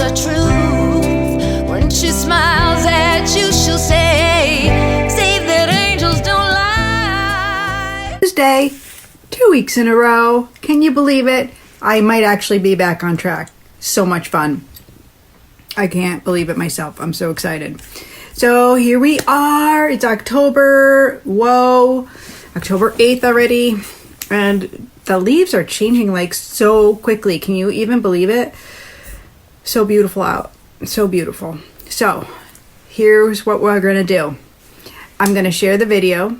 her truth. When she smiles at you, she'll say that angels don't lie. Tuesday, 2 weeks in a row. Can you believe it? I might actually be back on track. So much fun. I can't believe it myself. I'm so excited. So here we are. It's October. Whoa. October 8th already. And the leaves are changing like so quickly. Can you even believe it? So beautiful out. So beautiful. So here's what we're going to do. I'm going to share the video.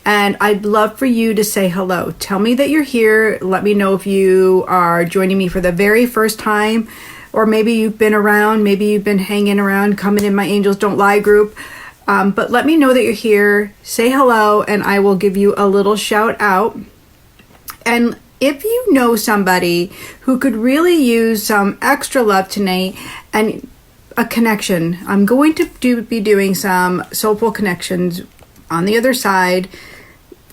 And I'd love for you to say hello. Tell me that you're here. Let me know if you are joining me for the very first time. Or maybe you've been around. Maybe you've been hanging around, coming in my Angels Don't Lie group. But let me know that you're here. Say hello, and I will give you a little shout out. And if you know somebody who could really use some extra love tonight and a connection, I'm going to be doing some soulful connections on the other side.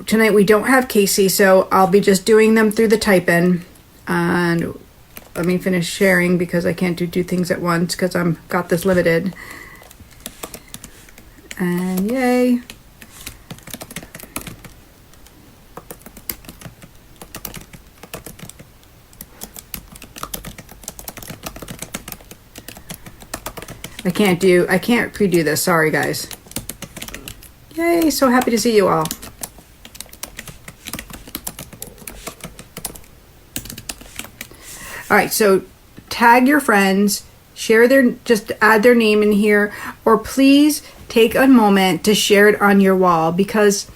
Tonight we don't have Casey, so I'll be just doing them through the type-in. And let me finish sharing because I can't do two things at once because I'm got this limited. And yay. I can't pre-do this. Sorry, guys. Yay, so happy to see you all. All right, so tag your friends, just add their name in here, or please take a moment to share it on your wall, because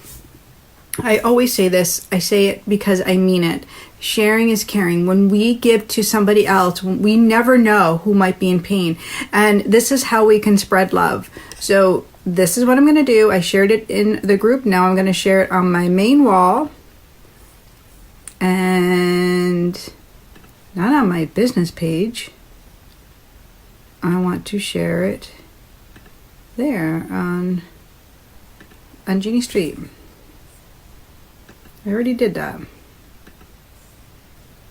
I always say this, I say it because I mean it. Sharing is caring. When we give to somebody else, we never know who might be in pain. And this is how we can spread love. So this is what I'm going to do. I shared it in the group. Now I'm going to share it on my main wall. And not on my business page. I want to share it there on Jeannie Street. I already did that.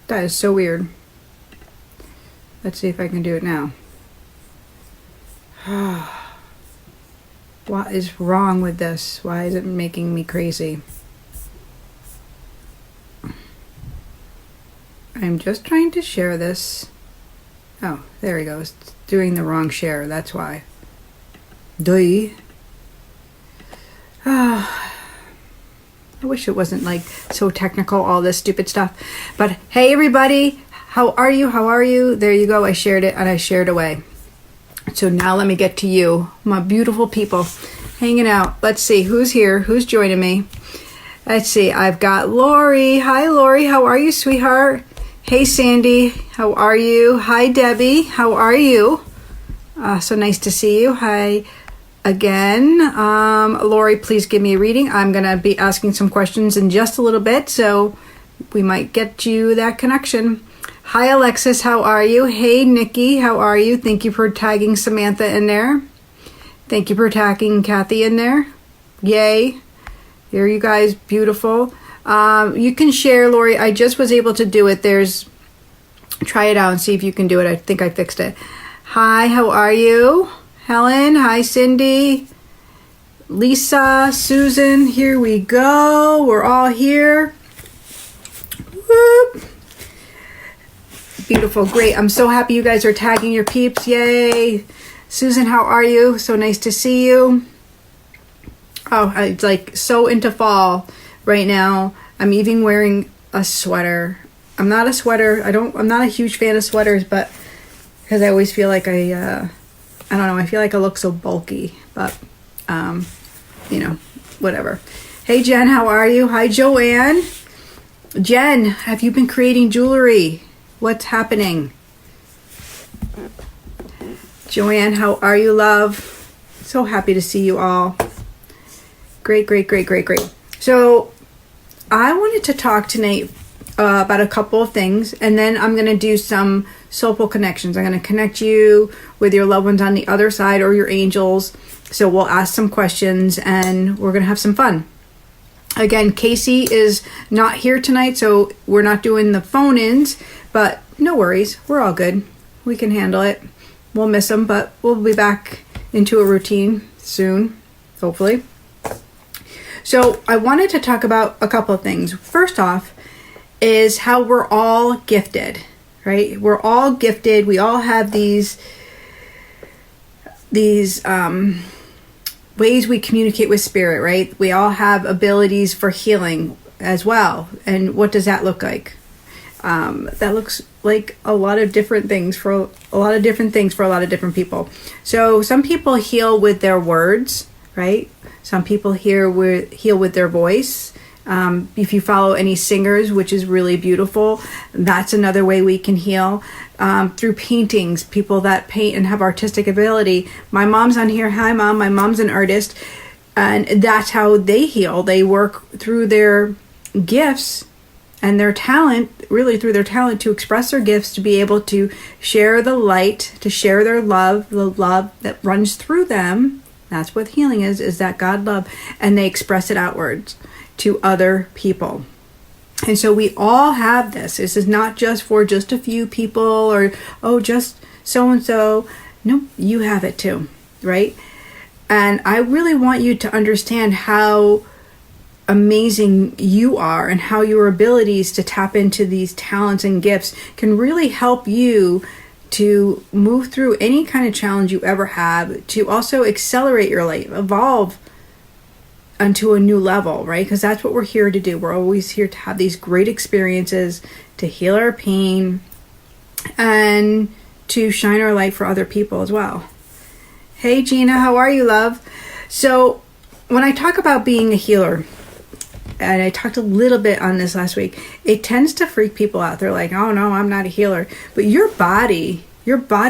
That is so weird. Let's see if I can do it now. What is wrong with this? Why is it making me crazy? I'm just trying to share this. Oh, there he goes. It's doing the wrong share. That's why. Duh. I wish it wasn't like so technical, all this stupid stuff. But hey, everybody. How are you? How are you? There you go. I shared it and I shared away. So now let me get to you, my beautiful people hanging out. Let's see who's here. Who's joining me? Let's see. I've got Lori. Hi, Lori. How are you, sweetheart? Hey, Sandy. How are you? Hi, Debbie. How are you? So nice to see you. Hi again. Lori, please give me a reading. I'm going to be asking some questions in just a little bit, so we might get you that connection. Hi, Alexis. How are you? Hey, Nikki. How are you? Thank you for tagging Samantha in there. Thank you for tagging Kathy in there. Yay. Here you guys. Beautiful. You can share, Lori. I just was able to do it. Try it out and see if you can do it. I think I fixed it. Hi, how are you? Helen, hi, Cindy. Lisa, Susan, here we go. We're all here. Whoop. Beautiful, great. I'm so happy you guys are tagging your peeps. Yay. Susan, how are you? So nice to see you. Oh, it's like so into fall right now. I'm even wearing a sweater. I'm not a huge fan of sweaters, but because I always feel like I don't know, I feel like I look so bulky, but whatever. Hey, Jen, how are you? Hi, Joanne. Jen, have you been creating jewelry? What's happening? Joanne, how are you, love? So happy to see you all. Great. So I wanted to talk tonight about a couple of things, and then I'm going to do some soulful connections. I'm going to connect you with your loved ones on the other side or your angels. So we'll ask some questions and we're going to have some fun. Again, Casey is not here tonight, so we're not doing the phone-ins, but no worries. We're all good. We can handle it. We'll miss them, but we'll be back into a routine soon, hopefully. So I wanted to talk about a couple of things. First off is how we're all gifted, right? We're all gifted. We all have these ways we communicate with spirit, right? We all have abilities for healing as well. And what does that look like? That looks like a lot of different things for a lot of different people. So some people heal with their words, right? Some people heal with their voice. If you follow any singers, which is really beautiful, that's another way we can heal. Through paintings, people that paint and have artistic ability. My mom's on here. Hi, Mom. My mom's an artist. And that's how they heal. They work through their gifts and their talent, really through their talent, to express their gifts, to be able to share the light, to share their love, the love that runs through them. That's what healing is that God love. And they express it outwards to other people. And so we all have this. This is not just for just a few people or, oh, just so-and-so. No, you have it too, right? And I really want you to understand how amazing you are and how your abilities to tap into these talents and gifts can really help you to move through any kind of challenge you ever have, to also accelerate your life, evolve onto a new level, right? Because that's what we're here to do. We're always here to have these great experiences, to heal our pain, and to shine our light for other people as well. Hey, Gina, how are you, love? So when I talk about being a healer, and I talked a little bit on this last week, it tends to freak people out. They're like, oh no, I'm not a healer. But your body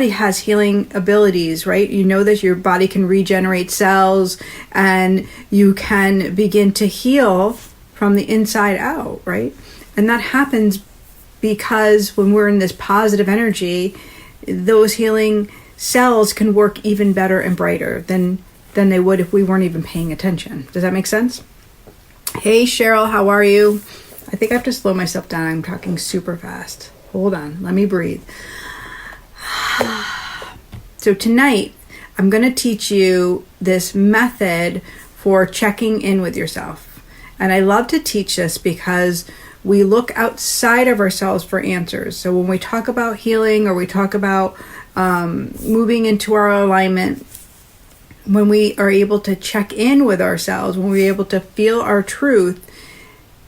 has healing abilities, right? You know that your body can regenerate cells and you can begin to heal from the inside out, right? And that happens because when we're in this positive energy, those healing cells can work even better and brighter than they would if we weren't even paying attention. Does that make sense? Hey, Cheryl, how are you? I think I have to slow myself down. I'm talking super fast. Hold on. Let me breathe. So tonight, I'm going to teach you this method for checking in with yourself. And I love to teach this because we look outside of ourselves for answers. So when we talk about healing or we talk about moving into our alignment, when we are able to check in with ourselves, when we're able to feel our truth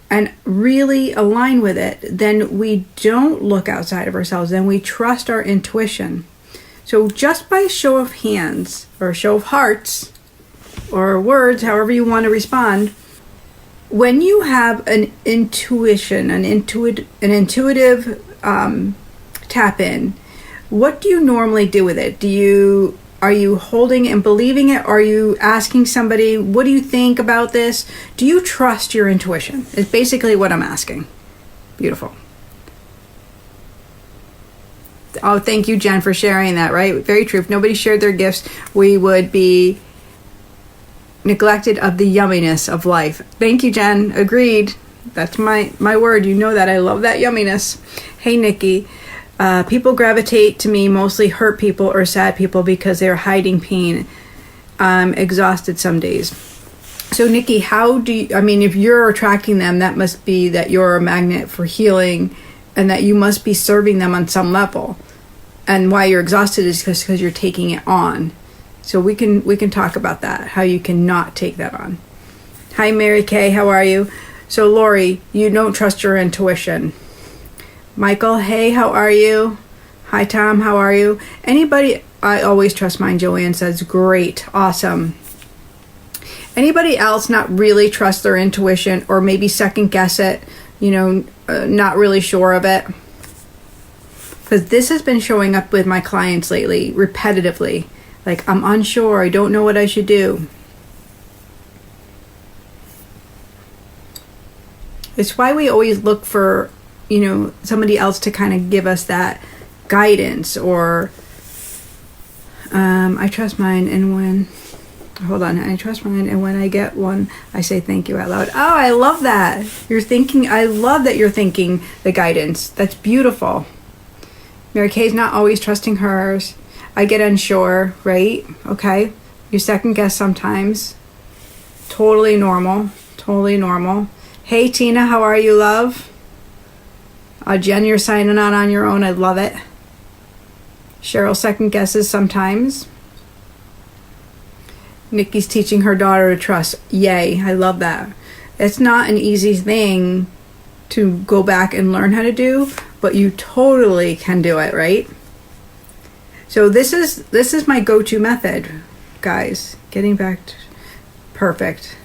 and really align with it, then we don't look outside of ourselves, then we trust our intuition. So just by show of hands or show of hearts or words, however you want to respond, when you have an intuition, an intuitive tap in, what do you normally do with it? Are you holding and believing it? Are you asking somebody, what do you think about this? Do you trust your intuition? It's basically what I'm asking. Beautiful. Oh, thank you, Jen, for sharing that, right? Very true. If nobody shared their gifts, we would be neglected of the yumminess of life. Thank you, Jen. Agreed. That's my word. You know that. I love that yumminess. Hey, Nikki. People gravitate to me, mostly hurt people or sad people, because they're hiding pain. I'm exhausted some days. So Nikki, if you're attracting them, that must be that you're a magnet for healing and that you must be serving them on some level. And why you're exhausted is because you're taking it on. So we can talk about that, how you cannot take that on. Hi, Mary Kay, how are you? So Lori, you don't trust your intuition. Michael, hey, how are you? Hi, Tom, how are you? Anybody, I always trust mine, Joanne says, great, awesome. Anybody else not really trust their intuition or maybe second guess it, not really sure of it? Because this has been showing up with my clients lately, repetitively. Like, I'm unsure, I don't know what I should do. It's why we always look for somebody else to kind of give us that guidance or I trust mine and when I get one, I say thank you out loud. Oh, I love that. I love that you're thinking the guidance. That's beautiful. Mary Kay's not always trusting hers. I get unsure, right? Okay. You second guess sometimes. Totally normal. Totally normal. Hey, Tina, how are you, love? Jen, you're signing on your own. I love it. Cheryl second guesses sometimes. Nikki's teaching her daughter to trust. Yay, I love that. It's not an easy thing to go back and learn how to do, but you totally can do it, right? So this is my go-to method, guys. Getting back to perfect.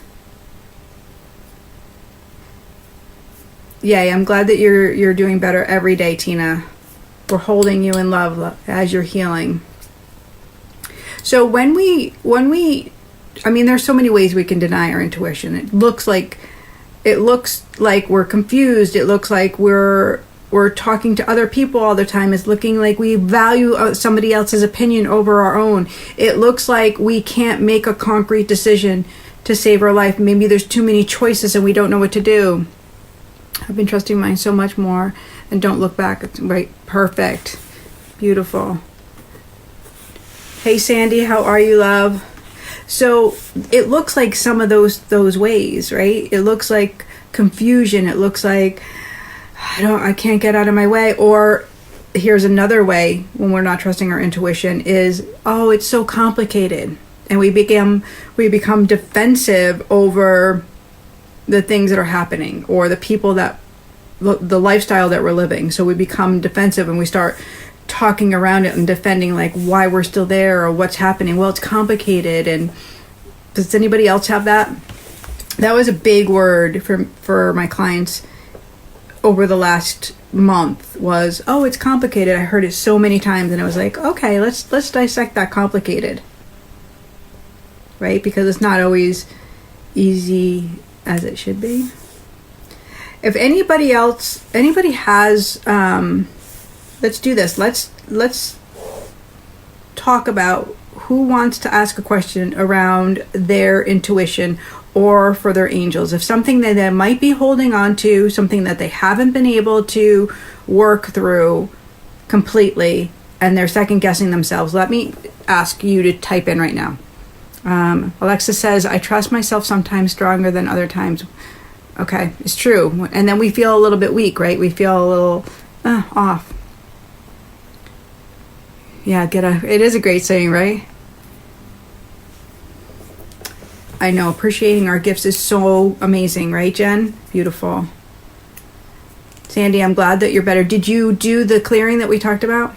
Yay, I'm glad that you're doing better every day, Tina. We're holding you in love as you're healing. So when we I mean, there's so many ways we can deny our intuition. It looks like we're confused. It looks like we're talking to other people all the time. It's looking like we value somebody else's opinion over our own. It looks like we can't make a concrete decision to save our life. Maybe there's too many choices and we don't know what to do. I've been trusting mine so much more and don't look back. It's right. Perfect. Beautiful. Hey, Sandy, how are you, love? So it looks like some of those ways, right? It looks like confusion. It looks like I can't get out of my way. Or here's another way when we're not trusting our intuition is, oh, it's so complicated. And we become defensive over the things that are happening or the people the lifestyle that we're living. So we become defensive and we start talking around it and defending like why we're still there or what's happening. Well, it's complicated. And does anybody else have that? That was a big word for my clients over the last month was, oh, it's complicated. I heard it so many times and I was like, okay, let's dissect that complicated. Right? Because it's not always easy as it should be. If anybody has let's do this. Let's talk about who wants to ask a question around their intuition or for their angels. If something that they might be holding on to, something that they haven't been able to work through completely, and they're second guessing themselves, let me ask you to type in right now. Alexa says, I trust myself sometimes stronger than other times. Okay, it's true. And then we feel a little bit weak, right? We feel a little off. Yeah, it is a great saying, right? I know, appreciating our gifts is so amazing, right, Jen? Beautiful. Sandy, I'm glad that you're better. Did you do the clearing that we talked about?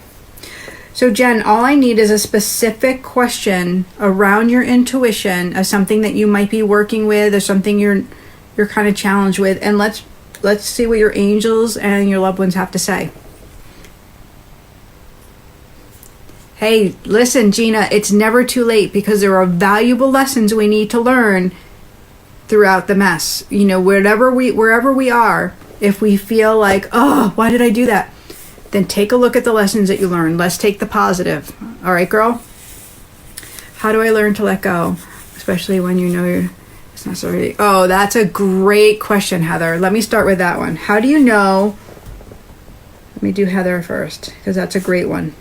So, Jen, all I need is a specific question around your intuition of something that you might be working with or something you're kind of challenged with, and let's see what your angels and your loved ones have to say. Hey, listen, Gina, it's never too late because there are valuable lessons we need to learn throughout the mess. You know, wherever we are, if we feel like, oh, why did I do that? Then take a look at the lessons that you learned. Let's take the positive. All right, girl? How do I learn to let go? Especially when you know it's not so easy. Oh, that's a great question, Heather. Let me start with that one. How do you know? Let me do Heather first because that's a great one.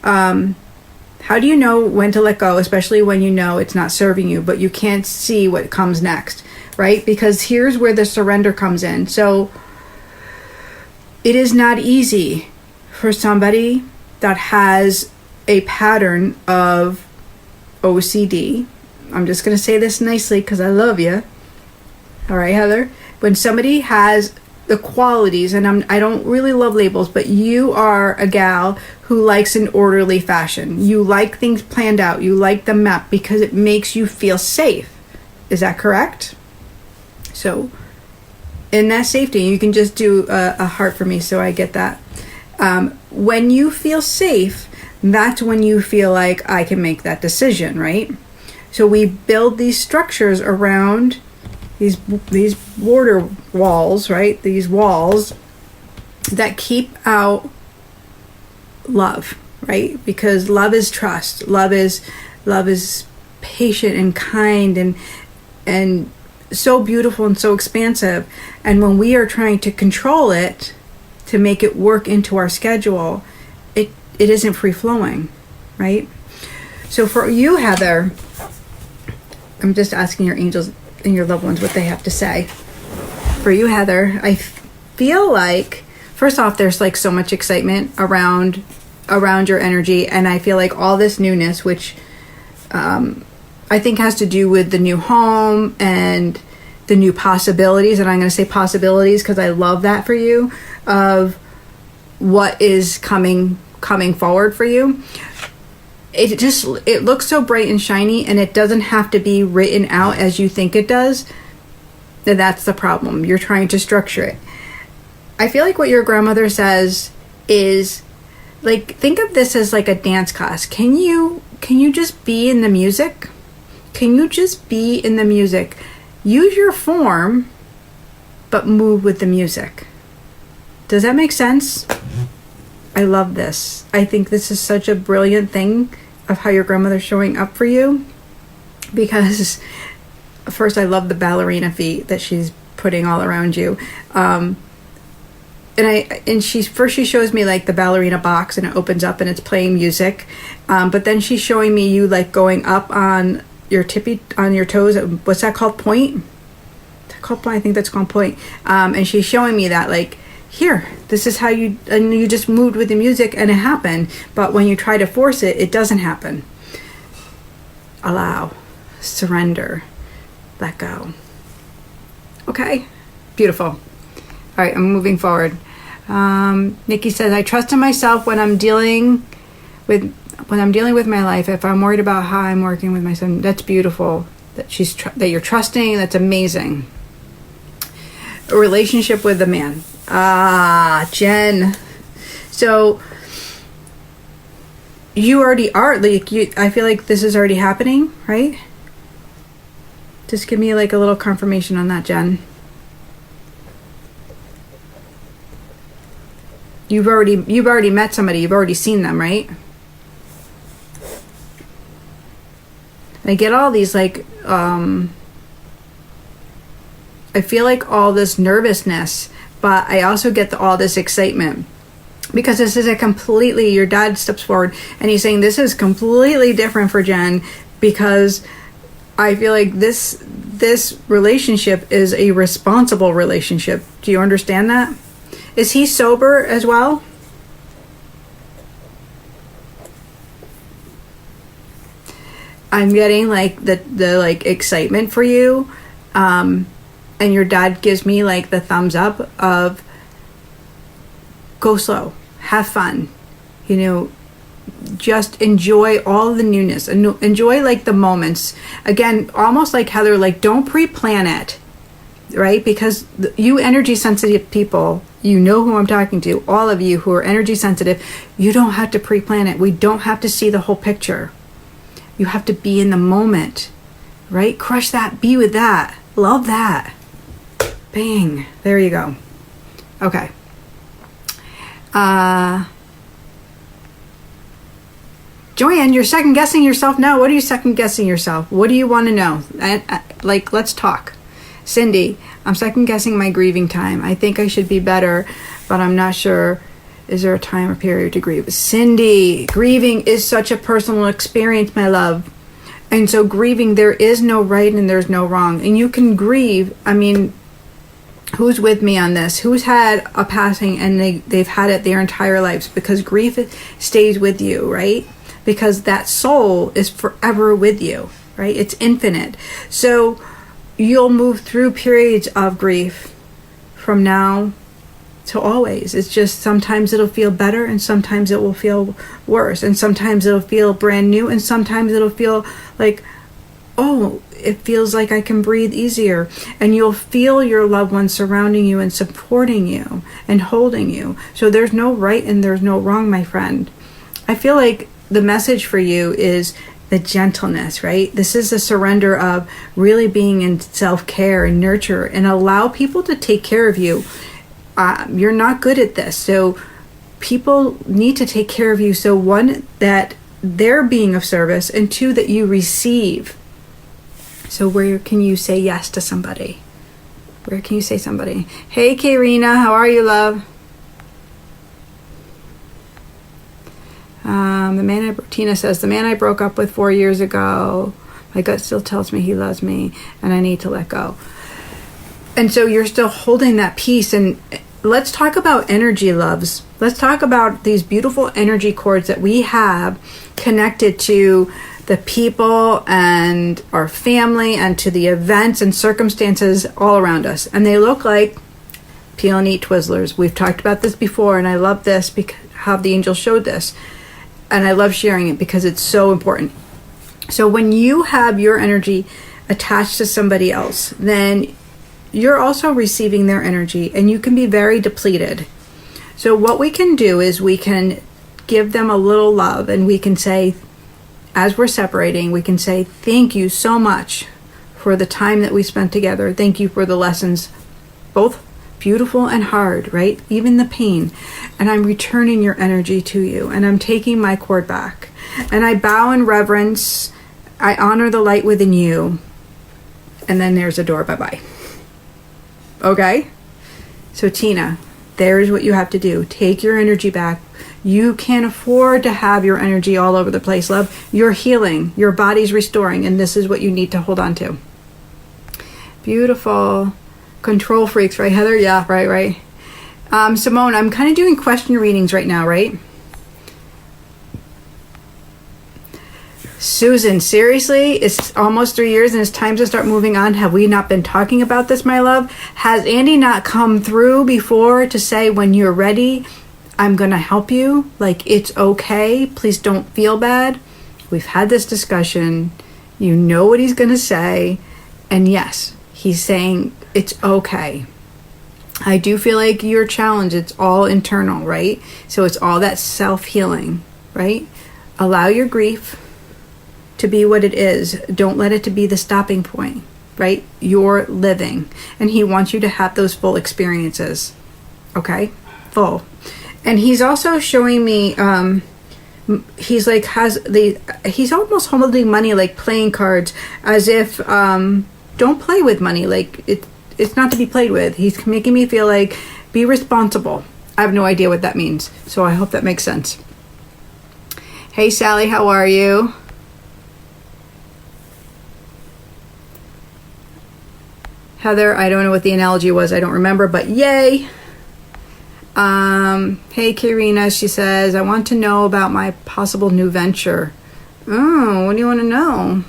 How do you know when to let go, especially when you know it's not serving you, but you can't see what comes next, right? Because here's where the surrender comes in. So it is not easy for somebody that has a pattern of OCD. I'm just going to say this nicely because I love you. All right, Heather. When somebody has the qualities, and I don't really love labels, but you are a gal who likes an orderly fashion. You like things planned out. You like the map because it makes you feel safe. Is that correct? So in that safety, you can just do a heart for me so I get that. When you feel safe, that's when you feel like I can make that decision, right? So we build these structures around these border walls, right? These walls that keep out love, right? Because love is trust. Love is patient and kind and so beautiful and so expansive. And when we are trying to control it to make it work into our schedule, it isn't free flowing, right? So for you, Heather, I'm just asking your angels and your loved ones what they have to say. For you, Heather, I feel like, first off, there's like so much excitement around your energy, and I feel like all this newness, which I think has to do with the new home and the new possibilities, and I'm going to say possibilities because I love that for you, of what is coming forward for you. It looks so bright and shiny, and it doesn't have to be written out as you think it does. And that's the problem. You're trying to structure it. I feel like what your grandmother says is, like, think of this as like a dance class. Can you just be in the music? Can you just be in the music? Use your form, but move with the music. Does that make sense? I love this. I think this is such a brilliant thing of how your grandmother's showing up for you, because first, I love the ballerina feet that she's putting all around you. And she shows me like the ballerina box, and it opens up and it's playing music. But then she's showing me you like going up on your toes. What's that called? Point? Is that called point? I think that's called point. And she's showing me that, like, here, this is how you just moved with the music and it happened. But when you try to force it, it doesn't happen. Allow, surrender, let go. Okay, beautiful. All right, I'm moving forward. Nikki says, I trust in myself when I'm dealing with my life. If I'm worried about how I'm working with my son, that's beautiful. That you're trusting. That's amazing. A relationship with a man. Jen. So you already are, like, I feel like this is already happening, right? Just give me like a little confirmation on that, Jen. You've already met somebody. You've already seen them, right? I get all these like I feel like all this nervousness, but I also get all this excitement, because this is your dad steps forward and he's saying this is completely different for Jen, because I feel like this relationship is a responsible relationship. Do you understand that? Is he sober as well? I'm getting like the like excitement for you, and your dad gives me like the thumbs up of go slow, have fun, just enjoy all the newness and enjoy like the moments. Again, almost like Heather, like don't pre-plan it, right? Because you energy sensitive people, you know who I'm talking to, all of you who are energy sensitive, you don't have to pre-plan it. We don't have to see the whole picture. You have to be in the moment, right? Crush that, be with that, love that. Bang, there you go. Okay. Joanne, you're second guessing yourself now. What are you second guessing yourself? What do you want to know? Like, let's talk. Cindy, I'm second guessing my grieving time. I think I should be better, but I'm not sure. Is there a time or period to grieve? Cindy, grieving is such a personal experience, my love. And so grieving, there is no right and there's no wrong. And you can grieve. I mean, who's with me on this? Who's had a passing and they've had it their entire lives? Because grief stays with you, right? Because that soul is forever with you, right? It's infinite. So you'll move through periods of grief from now to always. It's just sometimes it'll feel better and sometimes it will feel worse, and sometimes it'll feel brand new and sometimes it'll feel like, oh, it feels like I can breathe easier. And you'll feel your loved ones surrounding you and supporting you and holding you. So there's no right and there's no wrong, my friend. I feel like the message for you is the gentleness, right? This is a surrender of really being in self-care and nurture, and allow people to take care of you. You're not good at this, so people need to take care of you. So one, that they're being of service, and two, that you receive. So where can you say yes to somebody? Where can you say somebody? Hey, Karina, how are you, love? Tina says, the man I broke up with 4 years ago, my gut still tells me he loves me and I need to let go. And so you're still holding that piece. And let's talk about energy, loves. Let's talk about these beautiful energy cords that we have connected to the people and our family and to the events and circumstances all around us. And they look like peel and eat Twizzlers. We've talked about this before, and I love this because how the angel showed this. And I love sharing it because it's so important. So when you have your energy attached to somebody else, then you're also receiving their energy, and you can be very depleted. So what we can do is we can give them a little love, and we can say, as we're separating, we can say, thank you so much for the time that we spent together. Thank you for the lessons, both beautiful and hard, right? Even the pain. And I'm returning your energy to you, and I'm taking my cord back. And I bow in reverence. I honor the light within you. And then there's a door. Bye-bye. Okay? So Tina, there's what you have to do. Take your energy back. You can't afford to have your energy all over the place, love. You're healing. Your body's restoring. And this is what you need to hold on to. Beautiful. Control freaks, right, Heather? Yeah, right. Simone, I'm kind of doing question readings right now, right? Susan, seriously? It's almost 3 years and it's time to start moving on. Have we not been talking about this, my love? Has Andy not come through before to say, when you're ready, I'm going to help you? Like, it's okay. Please don't feel bad. We've had this discussion. You know what he's going to say. And yes, he's saying it's okay. I do feel like your challenge, it's all internal, right? So it's all that self-healing, right? Allow your grief to be what it is. Don't let it to be the stopping point, right? You're living. And he wants you to have those full experiences. Okay? Full. And he's also showing me, he's like, he's almost holding money like playing cards, as if, don't play with money. Like, it's not to be played with. He's making me feel like, be responsible. I have no idea what that means. So I hope that makes sense. Hey, Sally, how are you? Heather, I don't know what the analogy was. I don't remember, but yay. Hey, Karina, she says, I want to know about my possible new venture. Oh, what do you want to know?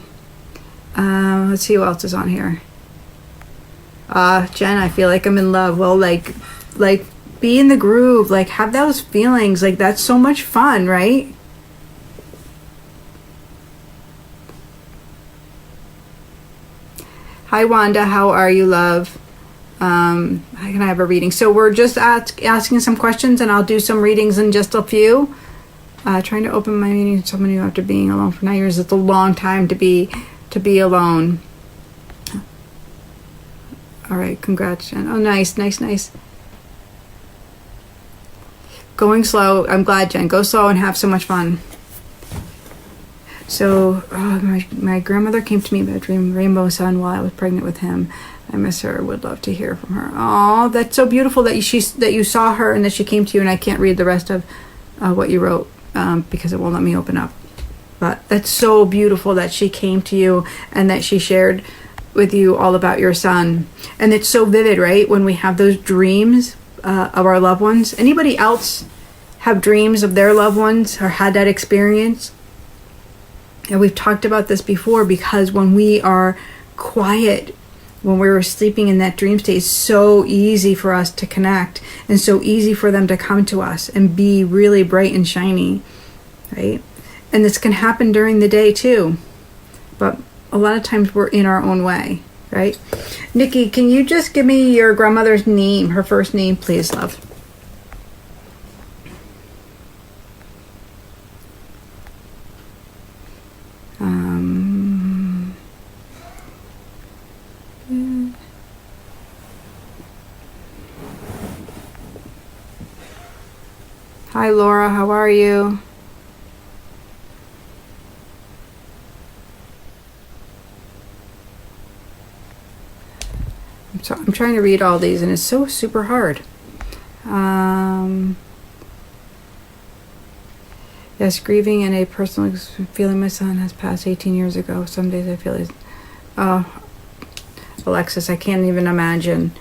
Let's see who else is on here. Jen, I feel like I'm in love. Well, like be in the groove, like have those feelings, like that's so much fun, right? Hi, Wanda, how are you, love? How can I have a reading? So we're just asking some questions, and I'll do some readings in just a few. Trying to open my meeting to someone new after being alone for 9 years. It's a long time to be alone. All right, congrats, Jen. Oh, nice. Going slow. I'm glad, Jen. Go slow and have so much fun. So, my grandmother came to me about a dream rainbow sun while I was pregnant with him. I miss her. Would love to hear from her. Oh, that's so beautiful that you saw her and that she came to you. And I can't read the rest of what you wrote because it won't let me open up. But that's so beautiful that she came to you and that she shared with you all about your son. And it's so vivid, right? When we have those dreams of our loved ones. Anybody else have dreams of their loved ones or had that experience? And we've talked about this before, because when we are quiet, when we're sleeping in that dream state, it's so easy for us to connect and so easy for them to come to us and be really bright and shiny, right? And this can happen during the day too, but a lot of times we're in our own way, right? Nikki, can you just give me your grandmother's name, her first name, please, love? Hi, Laura. How are you? I'm trying to read all these, and it's so super Yes, grieving and a personal feeling. My son has passed 18 years ago. Some days I feel he's... Oh, Alexis, I can't even imagine.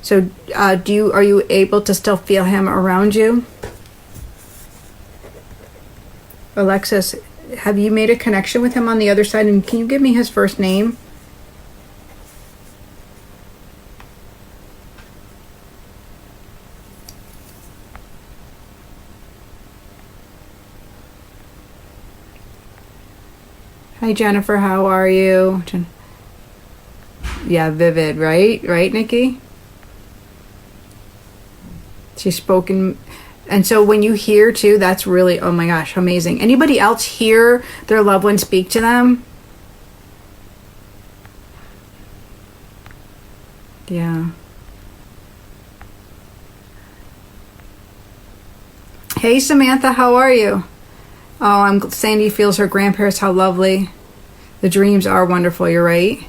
So, are you able to still feel him around you? Alexis, have you made a connection with him on the other side? And can you give me his first name? Hi, Jennifer. How are you? Yeah, vivid, right? Right, Nikki? She's spoken. And so when you hear too, that's really, oh my gosh, amazing. Anybody else hear their loved one speak to them? Yeah. Hey, Samantha, how are you? Oh, Sandy feels her grandparents, how lovely. The dreams are wonderful, you're right.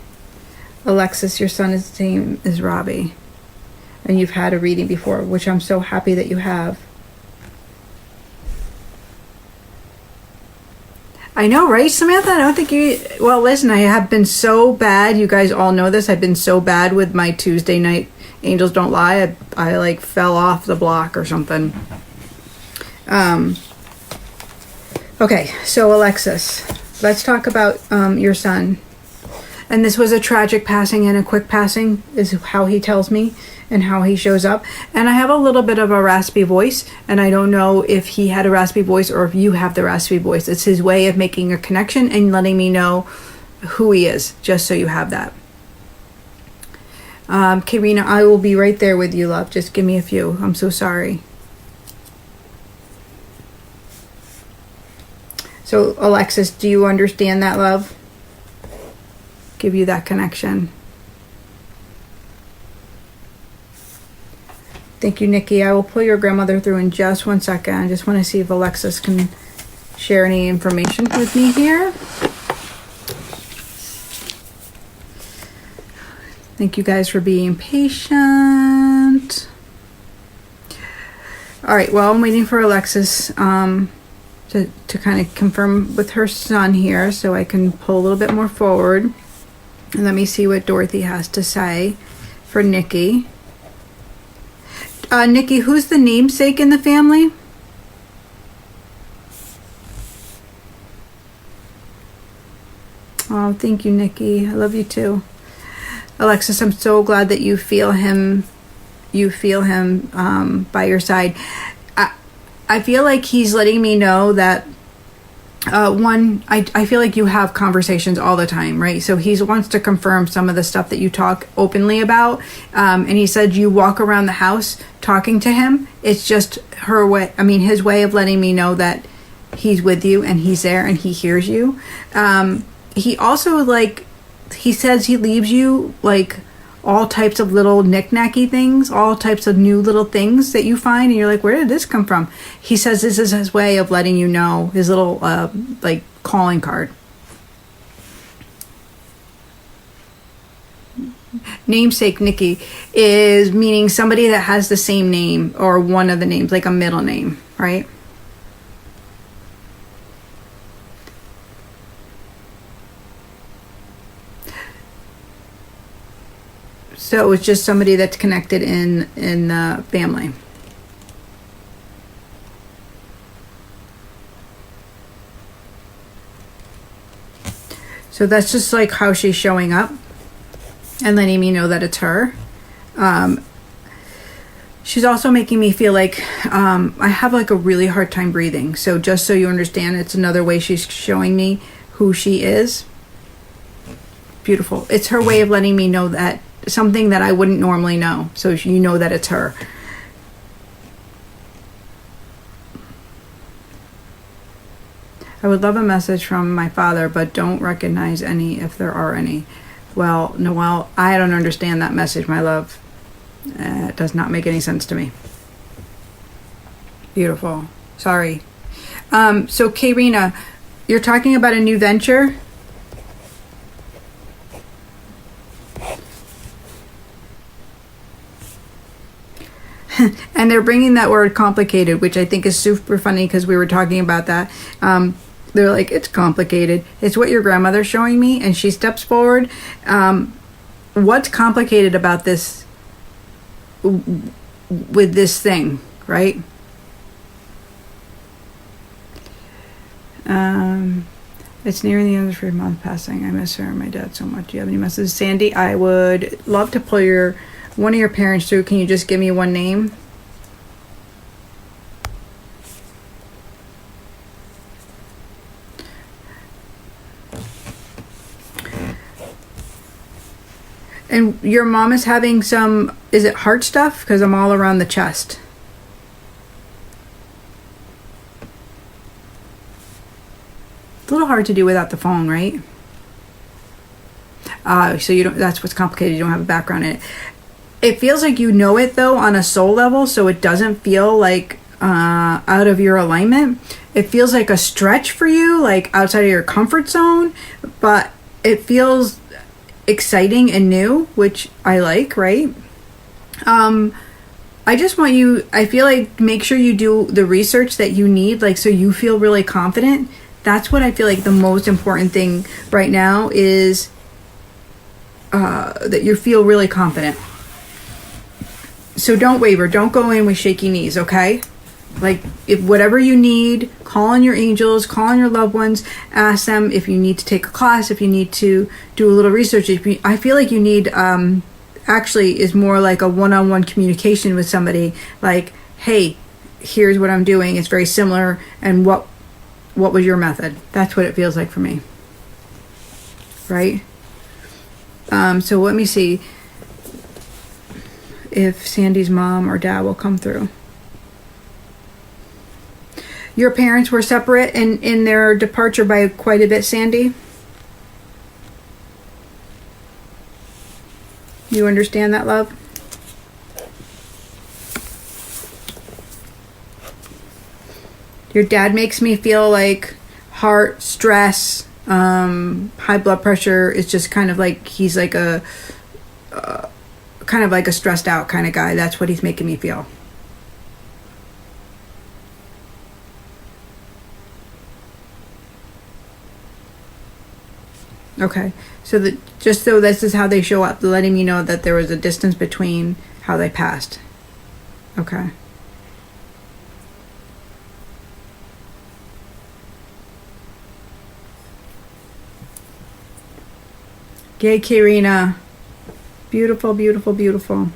Alexis, your son is the same as Robbie. And you've had a reading before, which I'm so happy that you have. I know, right, Samantha? I don't think you... Well, listen, I have been so bad. You guys all know this. I've been so bad with my Tuesday night Angels Don't Lie. I like fell off the block or something. Okay, so Alexis, let's talk about your son. And this was a tragic passing and a quick passing is how he tells me and how he shows up. And I have a little bit of a raspy voice, and I don't know if he had a raspy voice or if you have the raspy voice. It's his way of making a connection and letting me know who he is, just so you have that. Karina, I will be right there with you, love. Just give me a few. I'm so sorry. So, Alexis, do you understand that, love? Give you that connection. Thank you, Nikki. I will pull your grandmother through in just 1 second. I just want to see if Alexis can share any information with me here. Thank you guys for being patient. All right, well, I'm waiting for Alexis to kind of confirm with her son here so I can pull a little bit more forward. And let me see what Dorothy has to say for Nikki. Nikki, who's the namesake in the family? Oh, thank you, Nikki. I love you too. Alexis, I'm so glad that you feel him. You feel him by your side. I feel like he's letting me know that I feel like you have conversations all the time, right? So he wants to confirm some of the stuff that you talk openly about. And he said you walk around the house talking to him. It's just her way. I mean, his way of letting me know that he's with you and he's there and he hears you. He also he says he leaves you all types of little knick-knacky things, all types of new little things that you find, and you're like, where did this come from? He says this is his way of letting you know, his little calling card. Namesake, Nikki, is meaning somebody that has the same name or one of the names, like a middle name, right? So it's just somebody that's connected in the family. So that's just how she's showing up and letting me know that it's her. She's also making me feel like I have a really hard time breathing. So just so you understand, it's another way she's showing me who she is. Beautiful. It's her way of letting me know that something that I wouldn't normally know, so you know that it's her. I would love a message from my father, but don't recognize any if there are any. Well, Noelle, I don't understand that message, my love. It does not make any sense to me. Beautiful. Sorry. So Karina, you're talking about a new venture? And they're bringing that word complicated, which I think is super funny because we were talking about that. They're like, it's complicated. It's what your grandmother's showing me. And she steps forward. What's complicated about this with this thing, right? It's nearing the end of your month passing. I miss her and my dad so much. Do you have any messages? Sandy, I would love to pull one of your parents through. Can you just give me one name? And your mom is having some, is it heart stuff? Because I'm all around the chest. It's a little hard to do without the phone, right? So you don't, that's what's complicated. You don't have a background in it. It feels like you know it though on a soul level, so it doesn't feel like out of your alignment. It feels like a stretch for you, like outside of your comfort zone, but it feels exciting and new, which I like, right? I just want you, I feel like make sure you do the research that you need, like so you feel really confident. That's what I feel like the most important thing right now is that you feel really confident. So don't waver, don't go in with shaky knees, okay? Like if whatever you need, call on your angels, call on your loved ones, ask them if you need to take a class, if you need to do a little research. I feel like you need actually is more like a one-on-one communication with somebody, like, hey, here's what I'm doing, it's very similar, and what was your method? That's what it feels like for me, right? So let me see if Sandy's mom or dad will come through. Your parents were separate in their departure by quite a bit, Sandy? You understand that, love? Your dad makes me feel like heart, stress, high blood pressure. It's just kind of like he's like a stressed out kind of guy. That's what he's making me feel. Okay, so this is how they show up, letting me know that there was a distance between how they passed. Okay. Yay, Kirina. Beautiful, beautiful, beautiful.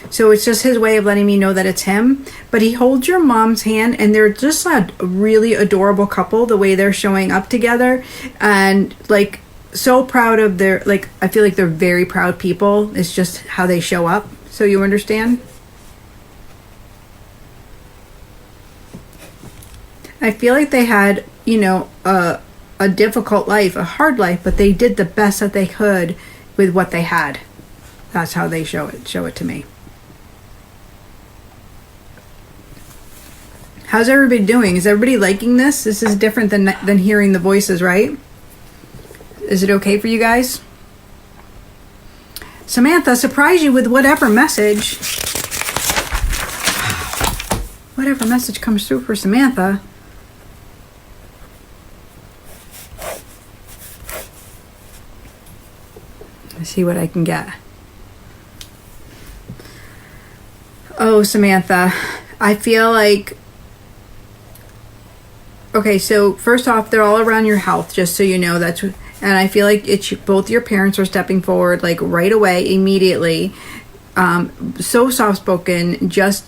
So it's just his way of letting me know that it's him. But he holds your mom's hand, and they're just a really adorable couple, the way they're showing up together. And like so proud of their, like, I feel like they're very proud people. It's just how they show up. So you understand? I feel like they had, a difficult life, a hard life, but they did the best that they could with what they had. That's how they show it to me. How's everybody doing? Is everybody liking this? This is different than hearing the voices, right? Is it okay for you guys? Samantha, surprise you with whatever message. Whatever message comes through for Samantha. Let's see what I can get. Oh, Samantha, I feel like... Okay, so first off, they're all around your health, just so you know. And I feel like both your parents are stepping forward, like right away, immediately. So soft-spoken. Just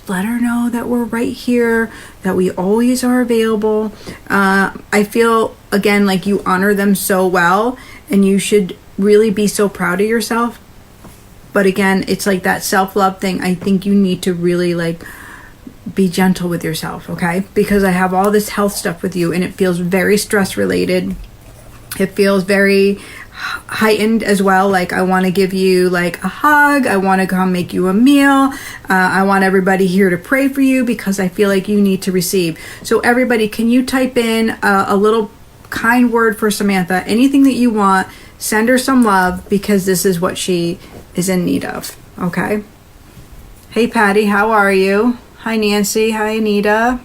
let her know that we're right here, that we always are available. I feel, again, like you honor them so well, and you should really be so proud of yourself. But again, it's like that self-love thing. I think you need to really be gentle with yourself, okay? Because I have all this health stuff with you, and it feels very stress related. It feels very heightened as well. Like I want to give you like a hug. I want to come make you a meal. I want everybody here to pray for you because I feel like you need to receive. So everybody, can you type in a little kind word for Samantha? Anything that you want. Send her some love because this is what she is in need of, okay? Hey Patty, how are you? Hi Nancy, hi Anita.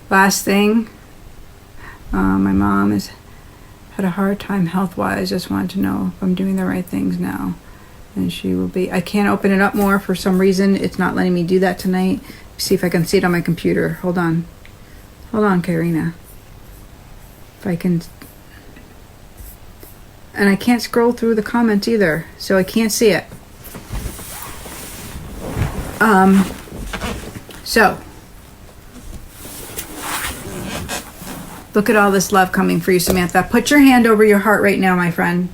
Last thing, my mom has had a hard time health-wise. Just wanted to know if I'm doing the right things now. And she will be. I can't open it up more for some reason. It's not letting me do that tonight. See if I can see it on my computer. Hold on, Karina. If I can. And I can't scroll through the comments either, so I can't see it. So look at all this love coming for you, Samantha. Put your hand over your heart right now, my friend.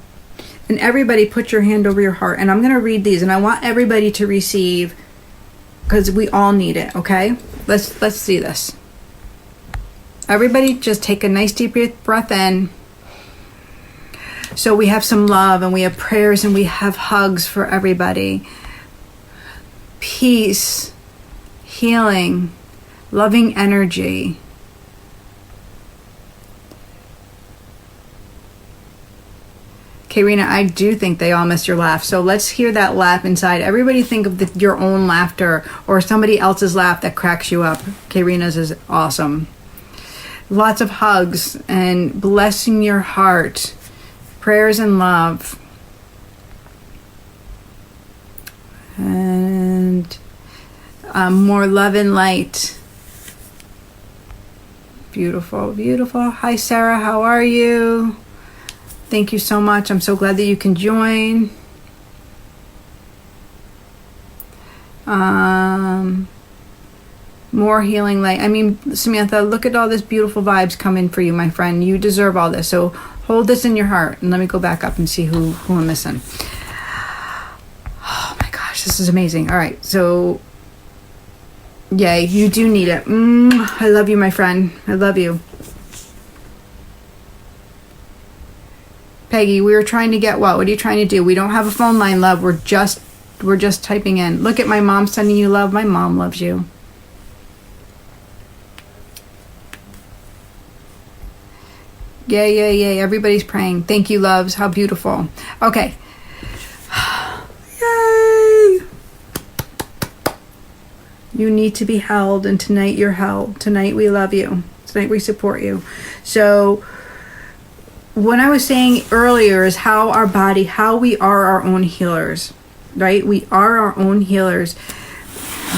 And everybody put your hand over your heart. And I'm going to read these. And I want everybody to receive, because we all need it, okay? Let's see this. Everybody just take a nice deep breath in. So we have some love and we have prayers and we have hugs for everybody. Peace, healing, loving energy. Karina, I do think they all miss your laugh. So let's hear that laugh inside. Everybody think of your own laughter or somebody else's laugh that cracks you up. Karina's is awesome. Lots of hugs and blessing your heart. Prayers and love. And more love and light. Beautiful, beautiful. Hi, Sarah. How are you? Thank you so much. I'm so glad that you can join. More healing light. I mean, Samantha, look at all this beautiful vibes coming for you, my friend. You deserve all this. So hold this in your heart. And let me go back up and see who I'm missing. Oh my gosh, this is amazing. All right. So, yeah, you do need it. I love you, my friend. I love you. Peggy, we were trying to get what? What are you trying to do? We don't have a phone line, love. We're just typing in. Look at my mom sending you love. My mom loves you. Yay. Everybody's praying. Thank you, loves. How beautiful. Okay. Yay. You need to be held, and tonight you're held. Tonight we love you. Tonight we support you. So, what I was saying earlier is how we are our own healers, right? We are our own healers.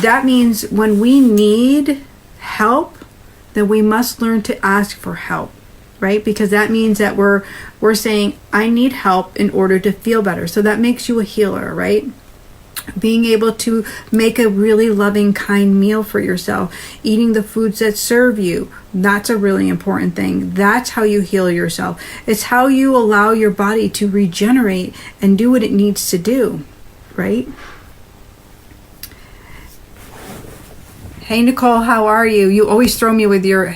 That means when we need help, then we must learn to ask for help, right? Because that means that we're saying, I need help in order to feel better. So that makes you a healer, right? Being able to make a really loving, kind meal for yourself, eating the foods that serve you, that's a really important thing. That's how you heal yourself. It's how you allow your body to regenerate and do what it needs to do, right? Hey Nicole, how are you? You always throw me with your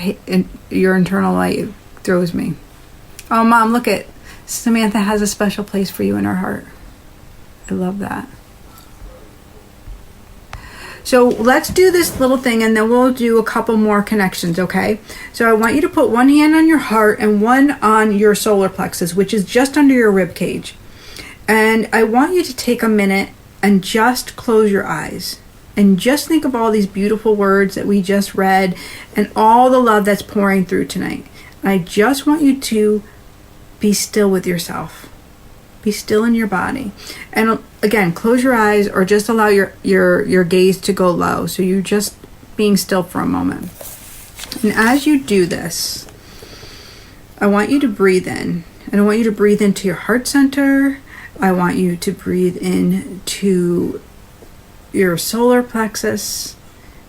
internal light. It throws me. Oh Mom, look at Samantha has a special place for you in her heart. I love that. So let's do this little thing and then we'll do a couple more connections, okay? So I want you to put one hand on your heart and one on your solar plexus, which is just under your rib cage. And I want you to take a minute and just close your eyes and just think of all these beautiful words that we just read and all the love that's pouring through tonight. And I just want you to be still with yourself. Be still in your body. And again, close your eyes or just allow your gaze to go low. So you're just being still for a moment. And as you do this, I want you to breathe in. And I want you to breathe into your heart center. I want you to breathe into your solar plexus.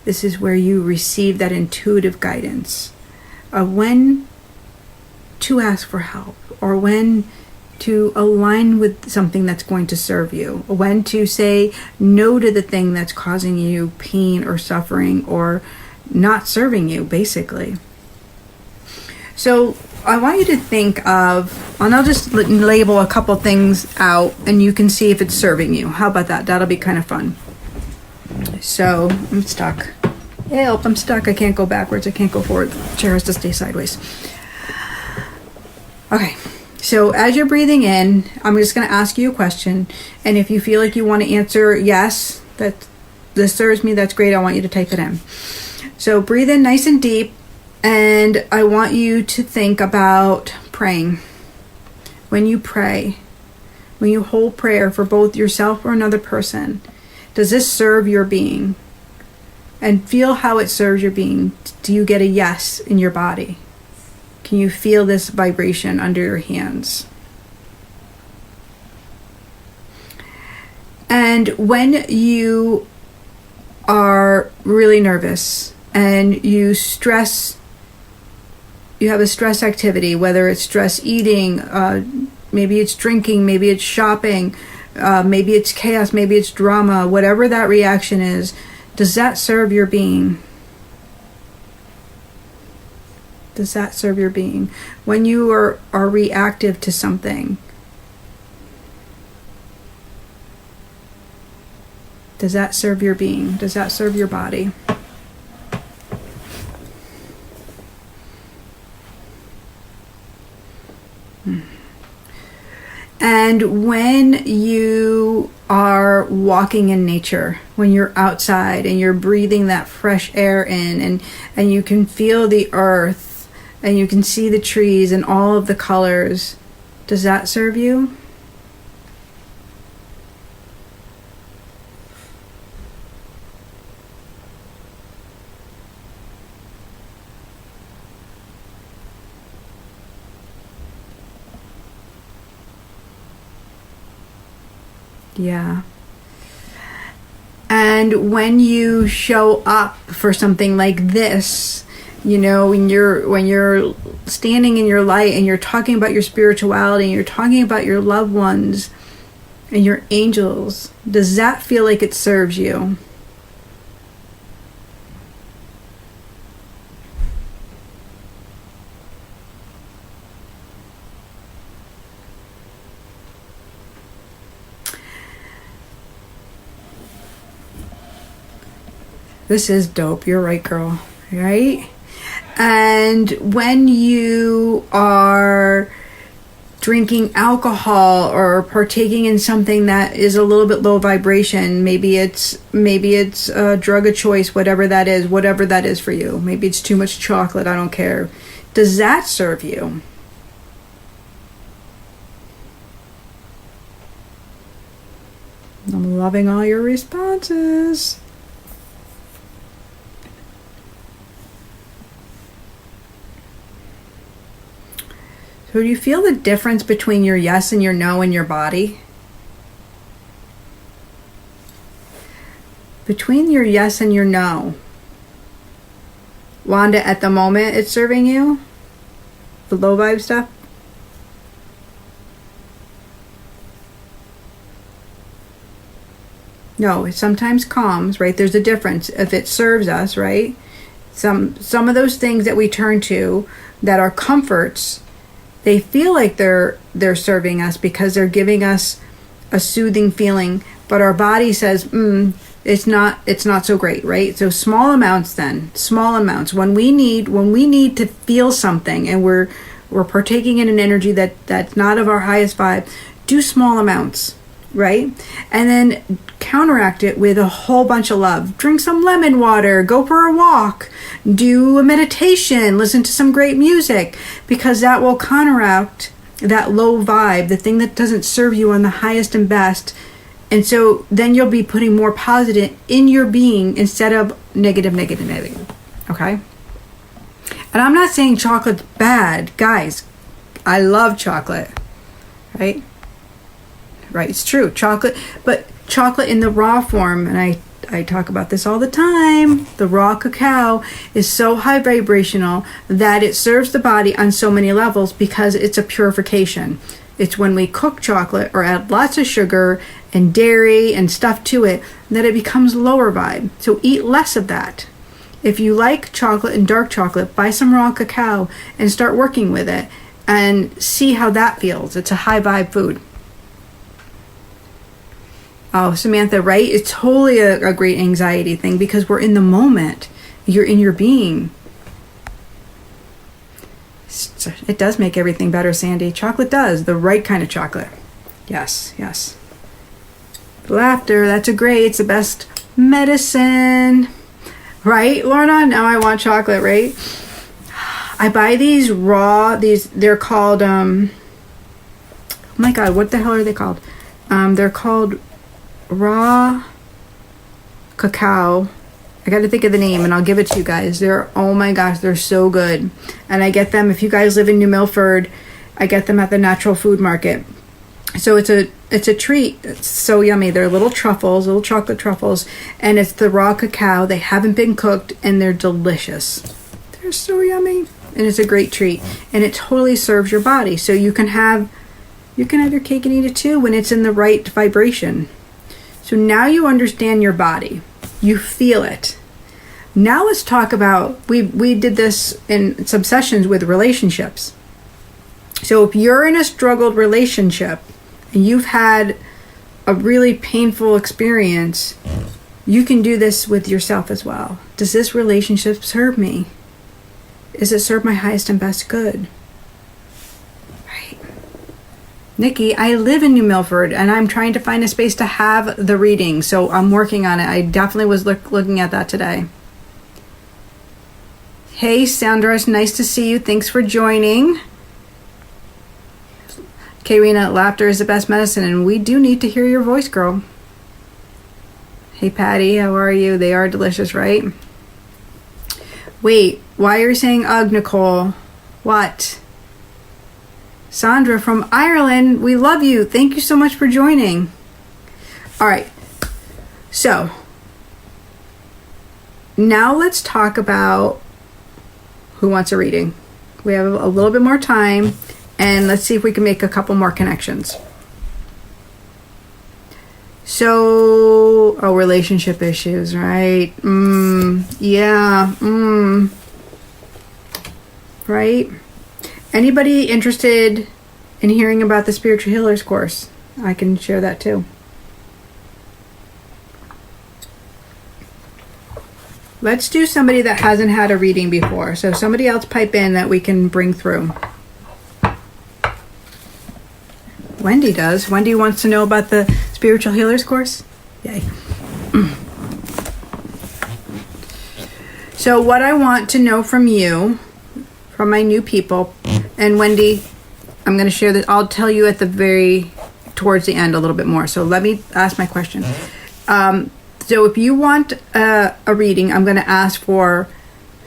This is where you receive that intuitive guidance of when to ask for help or when to align with something that's going to serve you, when to say no to the thing that's causing you pain or suffering or not serving you, basically. So I want you to think of, and I'll just label a couple things out and you can see if it's serving you. How about that? That'll be kind of fun. So I'm stuck. Help, I'm stuck. I can't go backwards. I can't go forward. The chair has to stay sideways. Okay. So as you're breathing in, I'm just going to ask you a question. And if you feel like you want to answer yes, that this serves me, that's great. I want you to type it in. So breathe in nice and deep. And I want you to think about praying. When you pray, when you hold prayer for both yourself or another person, does this serve your being? And feel how it serves your being. Do you get a yes in your body? Can you feel this vibration under your hands? And when you are really nervous and you have a stress activity, whether it's stress eating, maybe it's drinking, maybe it's shopping, maybe it's chaos, maybe it's drama, whatever that reaction is, does that serve your being? Does that serve your being? When you are reactive to something, does that serve your being? Does that serve your body? And when you are walking in nature, when you're outside and you're breathing that fresh air in, and you can feel the earth and you can see the trees and all of the colors, does that serve you? Yeah. And when you show up for something like this, you know, when you're standing in your light and you're talking about your spirituality and you're talking about your loved ones and your angels, does that feel like it serves you? This is dope. You're right, girl. Right? And when you are drinking alcohol or partaking in something that is a little bit low vibration, maybe it's a drug of choice, whatever that is for you. Maybe it's too much chocolate, I don't care. Does that serve you? I'm loving all your responses. So do you feel the difference between your yes and your no in your body? Between your yes and your no. Wanda, at the moment it's serving you? The low vibe stuff? No, it sometimes calms, right? There's a difference if it serves us, right? Some of those things that we turn to that are comforts, they feel like they're serving us because they're giving us a soothing feeling, but our body says, it's not so great, right? So small amounts. When we need to feel something and we're partaking in an energy that's not of our highest vibe, do small amounts, right? And then counteract it with a whole bunch of love. Drink some lemon water, go for a walk, do a meditation, listen to some great music, because that will counteract that low vibe, the thing that doesn't serve you on the highest and best. And so then you'll be putting more positive in your being instead of negative. Okay? And I'm not saying chocolate's bad. Guys, I love chocolate. Right? Right, it's true. Chocolate, but chocolate in the raw form, and I talk about this all the time, the raw cacao is so high vibrational that it serves the body on so many levels because it's a purification. It's when we cook chocolate or add lots of sugar and dairy and stuff to it that it becomes lower vibe. So eat less of that. If you like chocolate and dark chocolate, buy some raw cacao and start working with it and see how that feels. It's a high vibe food. Oh, Samantha, right? It's totally a great anxiety thing because we're in the moment. You're in your being. It does make everything better, Sandy. Chocolate does. The right kind of chocolate. Yes, yes. Laughter, that's it's the best medicine. Right, Lorna? Now I want chocolate, right? I buy these raw, they're called, oh my God, what the hell are they called? They're called raw cacao. I got to think of the name and I'll give it to you guys. Oh my gosh, they're so good. And I get them, if you guys live in New Milford, I get them at the Natural Food Market. So it's a treat. It's so yummy. They're little truffles, little chocolate truffles, and it's the raw cacao. They haven't been cooked and they're delicious. They're so yummy. And it's a great treat. And it totally serves your body. So you can have your cake and eat it too when it's in the right vibration. So now you understand your body. You feel it. Now let's talk about, we did this in some sessions with relationships. So if you're in a struggled relationship and you've had a really painful experience, you can do this with yourself as well. Does this relationship serve me? Does it serve my highest and best good? Right. Nikki, I live in New Milford and I'm trying to find a space to have the reading. So I'm working on it. I definitely was looking at that today. Hey, Sandra, it's nice to see you. Thanks for joining. Karina, laughter is the best medicine, and we do need to hear your voice, girl. Hey, Patty, how are you? They are delicious, right? Wait, why are you saying ugh, Nicole? What? Sandra from Ireland, we love you. Thank you so much for joining. All right, so now let's talk about who wants a reading. We have a little bit more time. And let's see if we can make a couple more connections. So, relationship issues, right? Yeah. Right? Anybody interested in hearing about the Spiritual Healers course? I can share that too. Let's do somebody that hasn't had a reading before. So somebody else pipe in that we can bring through. Wendy does. Wendy wants to know about the Spiritual Healers course. Yay. So what I want to know from you, from my new people, and Wendy, I'm going to share that. I'll tell you at towards the end a little bit more. So let me ask my question. So if you want a reading, I'm going to ask for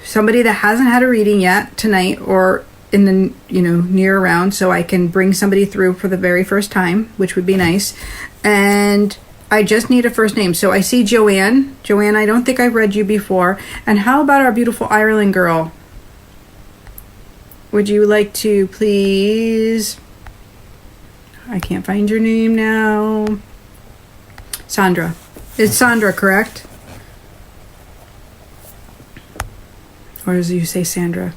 somebody that hasn't had a reading yet tonight or in the near around, so I can bring somebody through for the very first time, which would be nice. And I just need a first name. So I see Joanne. Joanne, I don't think I've read you before. And how about our beautiful Ireland girl? Would you like to please? I can't find your name now. Sandra. It's Sandra, correct? Or does you say Sandra?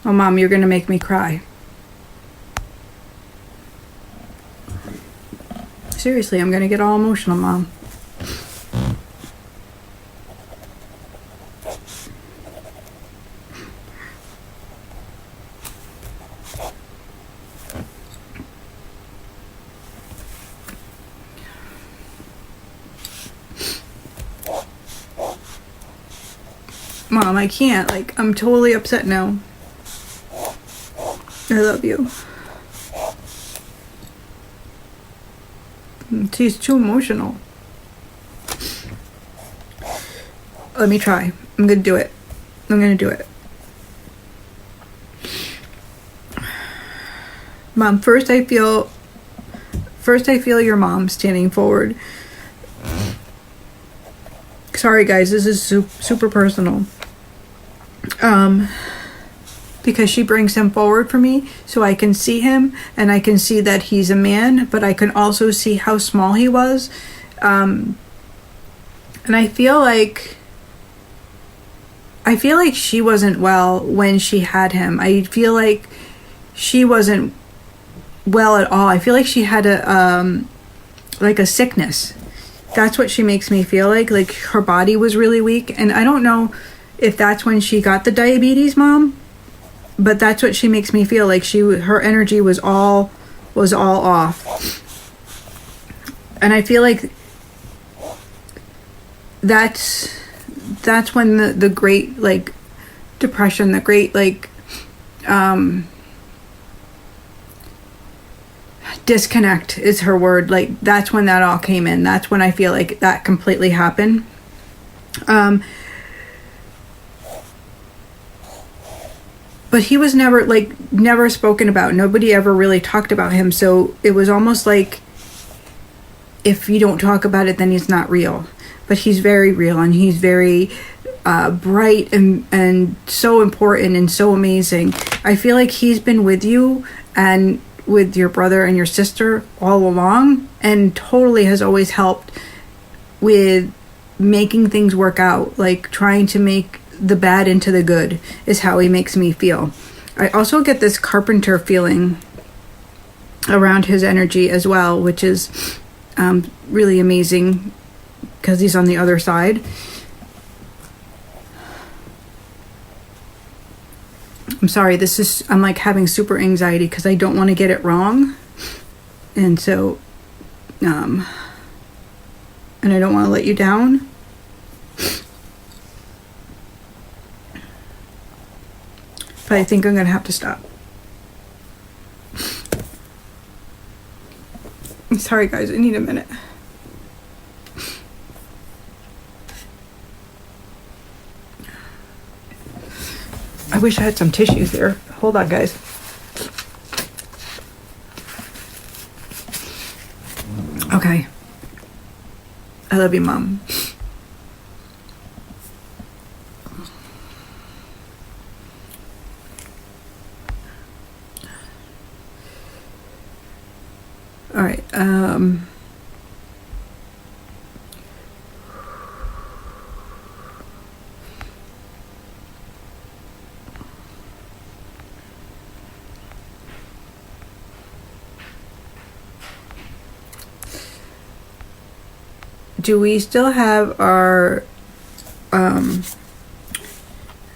Oh, Mom, you're going to make me cry. Seriously, I'm going to get all emotional, Mom. Mom, I can't. I'm totally upset now. I love you. She's too emotional. Let me try. I'm gonna do it. Mom, first I feel your mom standing forward. Sorry guys, this is super personal. Because she brings him forward for me so I can see him and I can see that he's a man, but I can also see how small he was. And I feel like she wasn't well when she had him. I feel like she wasn't well at all. I feel like she had a sickness. That's what she makes me feel like her body was really weak. And I don't know if that's when she got the diabetes, Mom. But that's what she makes me feel like. Her energy was all off. And I feel like that's when the great, like, depression, the great, like, disconnect is her word. Like, that's when that all came in. That's when I feel like that completely happened. But he was never spoken about. Nobody ever really talked about him. So it was almost like, if you don't talk about it, then he's not real. But he's very real, and he's very bright and so important and so amazing. I feel like he's been with you and with your brother and your sister all along, and totally has always helped with making things work out, like trying to make the bad into the good is how he makes me feel. I also get this carpenter feeling around his energy as well, which is really amazing because he's on the other side. I'm sorry, I'm like having super anxiety because I don't want to get it wrong. And so, and I don't want to let you down. But I think I'm going to have to stop. I'm sorry, guys. I need a minute. I wish I had some tissues there. Hold on, guys. Okay. I love you, Mom. All right. Do we still have our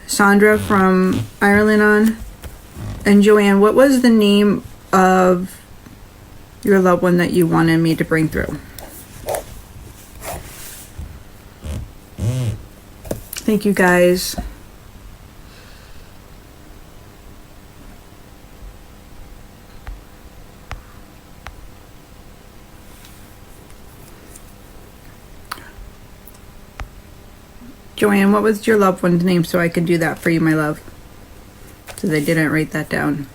Sandra from Ireland on? And Joanne, what was the name of your loved one that you wanted me to bring through? Thank you, guys. Joanne, what was your loved one's name so I could do that for you, my love? So they didn't write that down.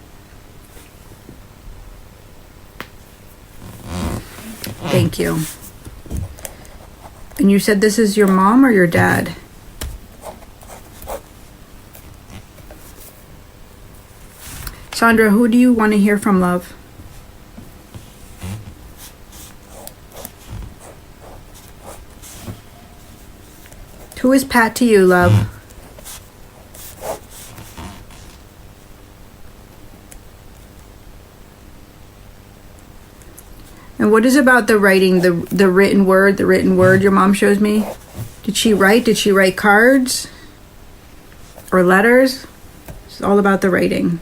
Thank you. And you said this is your mom or your dad? Sandra, who do you want to hear from, love? Who is Pat to you, love? And what is about the writing, the written word, your mom shows me? Did she write? Did she write cards? Or letters? It's all about the writing.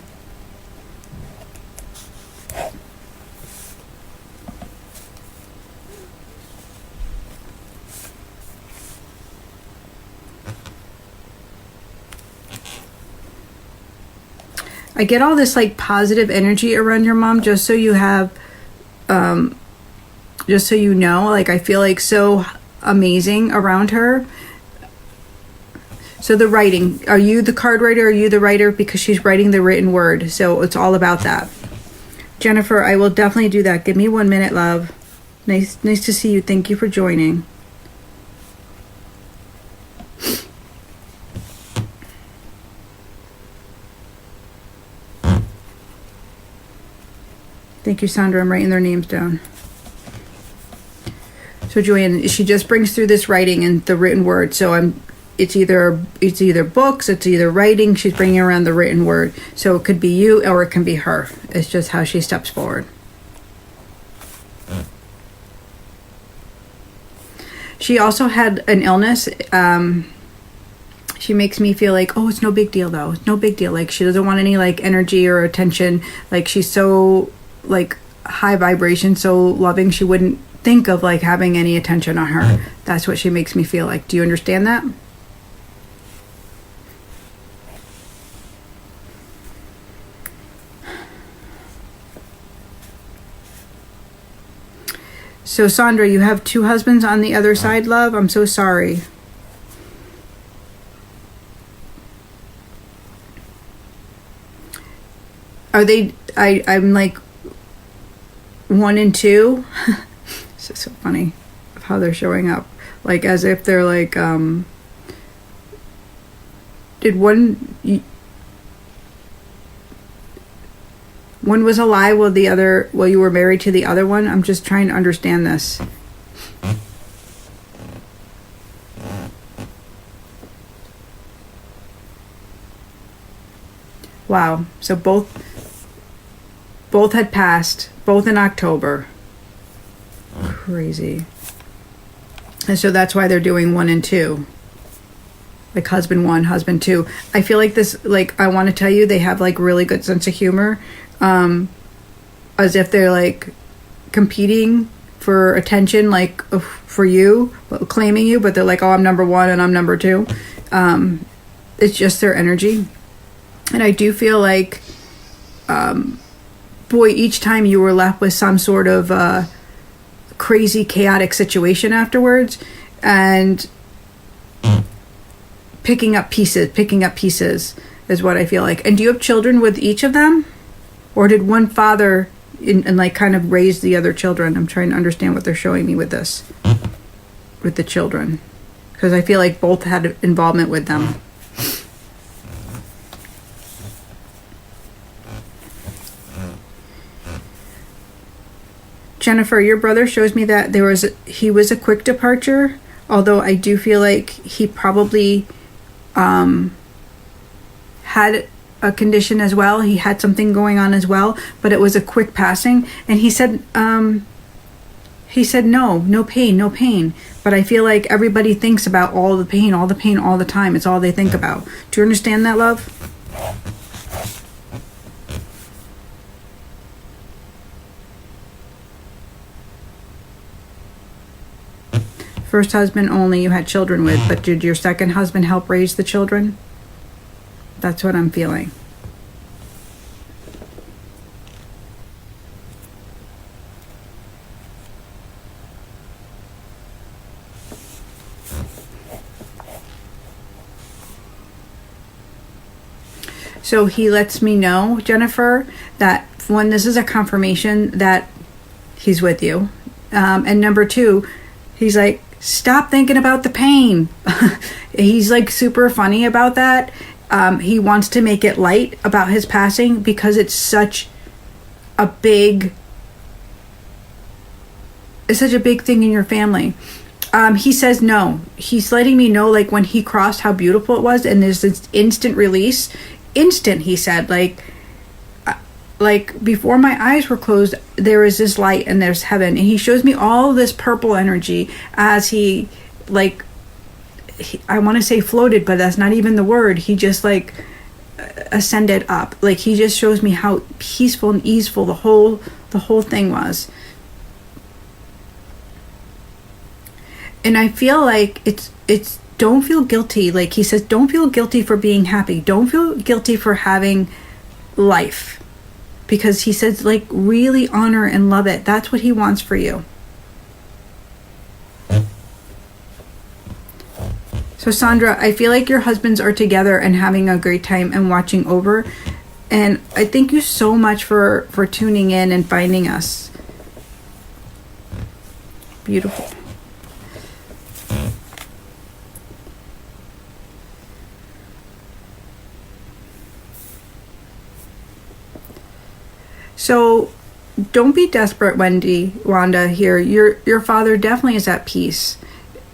I get all this like positive energy around your mom, just so you have, just so you know, like I feel like so amazing around her. So the writing, are you the card writer? Or are you the writer? Because she's writing the written word. So it's all about that. Jennifer, I will definitely do that. Give me 1 minute, love. Nice to see you. Thank you for joining. Thank you, Sandra. I'm writing their names down. So Joanne, she just brings through this writing and the written word. So it's either books, it's either writing. She's bringing around the written word. So it could be you or it can be her. It's just how she steps forward. She also had an illness. She makes me feel like, oh, it's no big deal though. It's no big deal. Like she doesn't want any like energy or attention. Like she's so like high vibration, so loving, she wouldn't think of like having any attention on her. That's what she makes me feel like. Do you understand that? So Sandra, you have 2 husbands on the other side, love? I'm so sorry. Are they, I'm like 1 and 2. It's just so funny how they're showing up. Like as if they're like, did one was a lie while you were married to the other one? I'm just trying to understand this. Wow. So both had passed, both in October. Crazy. And so that's why they're doing 1 and 2. Like husband 1, husband 2. I feel like this, like, I want to tell you, they have like really good sense of humor. As if they're like competing for attention, like for you, claiming you, but they're like, oh, I'm number 1 and I'm number 2. It's just their energy. And I do feel like, boy, each time you were left with some sort of crazy, chaotic situation afterwards, and picking up pieces is what I feel like. And do you have children with each of them? Or did one father and like kind of raise the other children? I'm trying to understand what they're showing me with this, with the children. Because I feel like both had involvement with them. Jennifer, your brother shows me that he was a quick departure, although I do feel like he probably had a condition as well. He had something going on as well, but it was a quick passing. And he said no pain. But I feel like everybody thinks about all the pain all the time. It's all they think about. Do you understand that, love? First husband only you had children with, but did your second husband help raise the children? That's what I'm feeling. So he lets me know, Jennifer, that one, this is a confirmation that he's with you. And number 2, he's like, stop thinking about the pain. He's like super funny about that. He wants to make it light about his passing because it's such a big thing in your family. He says no. He's letting me know, like, when he crossed, how beautiful it was, and there's this instant release. Instant, he said, like before my eyes were closed, there is this light and there's heaven. And he shows me all this purple energy as he I want to say floated, but that's not even the word. He just like ascended up. Like he just shows me how peaceful and easeful the whole thing was. And I feel like it's don't feel guilty. Like he says, don't feel guilty for being happy. Don't feel guilty for having life. Because he says, like, really honor and love it. That's what he wants for you. So Sandra, I feel like your husbands are together and having a great time and watching over. And I thank you so much for tuning in and finding us. Beautiful. So don't be desperate, Wanda here. Your father definitely is at peace.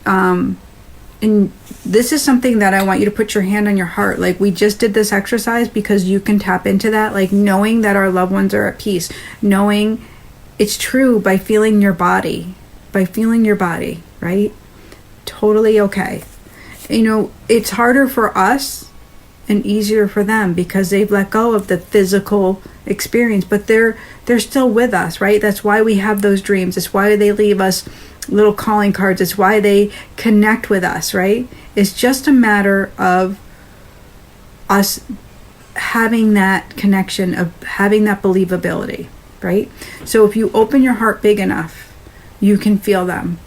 And this is something that I want you to put your hand on your heart. Like, we just did this exercise because you can tap into that, like knowing that our loved ones are at peace, knowing it's true by feeling your body, right? Totally okay. it's harder for us and easier for them because they've let go of the physical experience, but they're still with us, right? That's why we have those dreams. It's why they leave us little calling cards. It's why they connect with us, right? It's just a matter of us having that connection, of having that believability, right? So if you open your heart big enough, you can feel them.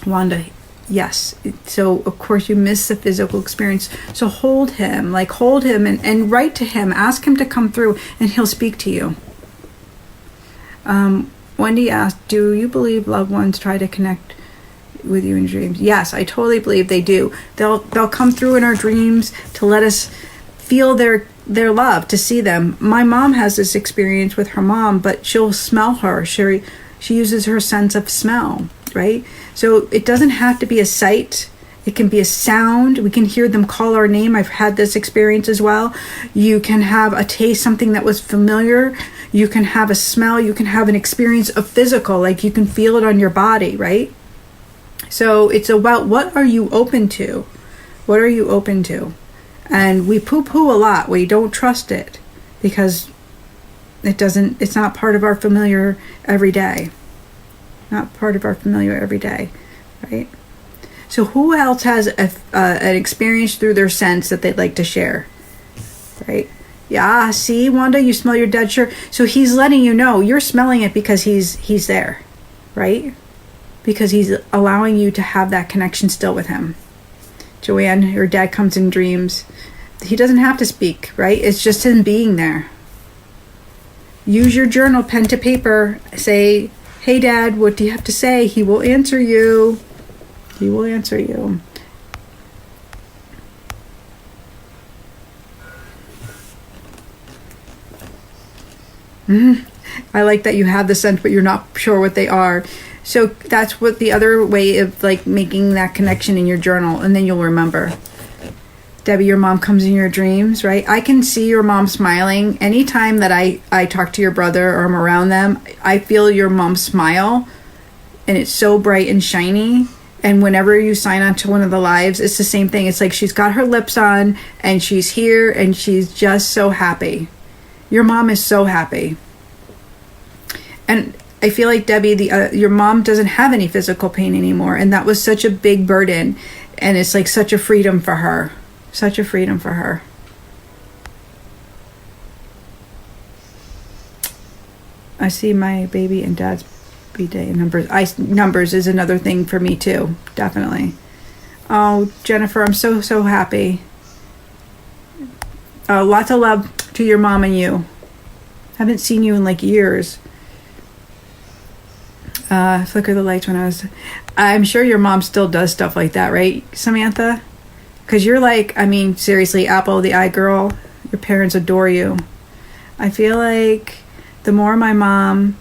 Wanda, yes. So of course you miss the physical experience. So hold him and write to him. Ask him to come through and he'll speak to you. Wendy asked, do you believe loved ones try to connect with you in dreams? Yes, I totally believe they do. They'll come through in our dreams to let us feel their love, to see them. My mom has this experience with her mom, but she'll smell her. She uses her sense of smell, right? So it doesn't have to be a sight. It can be a sound. We can hear them call our name. I've had this experience as well. You can have a taste, something that was familiar. You can have a smell. You can have an experience of physical, like you can feel it on your body, right? So it's about, what are you open to? What are you open to? And we poo-poo a lot. We don't trust it because it's not part of our familiar every day. Not part of our familiar every day, right? So who else has an experience through their sense that they'd like to share, right? Yeah, see, Wanda, you smell your dead shirt. So he's letting you know you're smelling it because he's there, right? Because he's allowing you to have that connection still with him. Joanne, your dad comes in dreams. He doesn't have to speak, right? It's just him being there. Use your journal, pen to paper. Say, hey, Dad, what do you have to say? He will answer you. He will answer you. I like that you have the sense, but you're not sure what they are. So that's what the other way of like making that connection in your journal, and then you'll remember. Debbie, your mom comes in your dreams, right? I can see your mom smiling. Anytime that I talk to your brother or I'm around them, I feel your mom smile, and it's so bright and shiny. And whenever you sign on to one of the lives, it's the same thing. It's like she's got her lips on and she's here and she's just so happy. Your mom is so happy. And I feel like, Debbie, your mom doesn't have any physical pain anymore. And that was such a big burden. And it's like such a freedom for her. Such a freedom for her. I see my baby and dad's B-Day numbers. Numbers is another thing for me too. Definitely. Oh, Jennifer, I'm so happy. Lots of love to your mom and you. Haven't seen you in like years. Flicker the lights when I'm sure your mom still does stuff like that, right, Samantha? Because you're like, I mean, seriously, Apple, the eye girl. Your parents adore you. I feel like the more my mom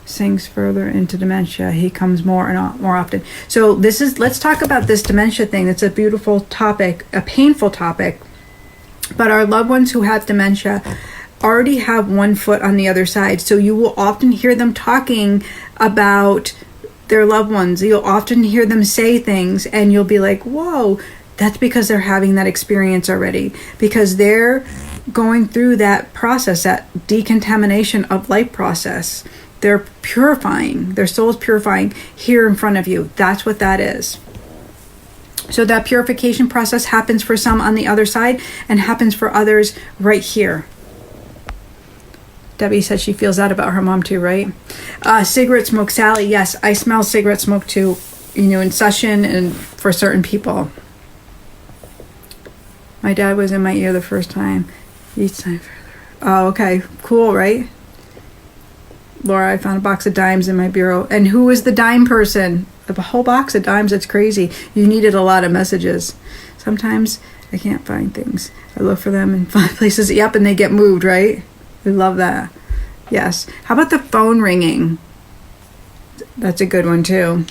sinks further into dementia, he comes more and more often. So let's talk about this dementia thing. It's a beautiful topic, a painful topic. But our loved ones who have dementia already have one foot on the other side. So you will often hear them talking about their loved ones. You'll often hear them say things and you'll be like, whoa, that's because they're having that experience already. Because they're going through that process, that decontamination of life process. They're purifying, their soul's purifying here in front of you. That's what that is. So that purification process happens for some on the other side and happens for others right here. Debbie said she feels that about her mom too, right? Cigarette smoke, Sally. Yes, I smell cigarette smoke too, in session and for certain people. My dad was in my ear the first time. Each time further. Oh, okay. Cool, right? Laura, I found a box of dimes in my bureau. And who was the dime person? A whole box of dimes, that's crazy. You needed a lot of messages. Sometimes I can't find things. I look for them in 5 places. Yep, and they get moved, right? We love that. Yes. How about the phone ringing? That's a good one too.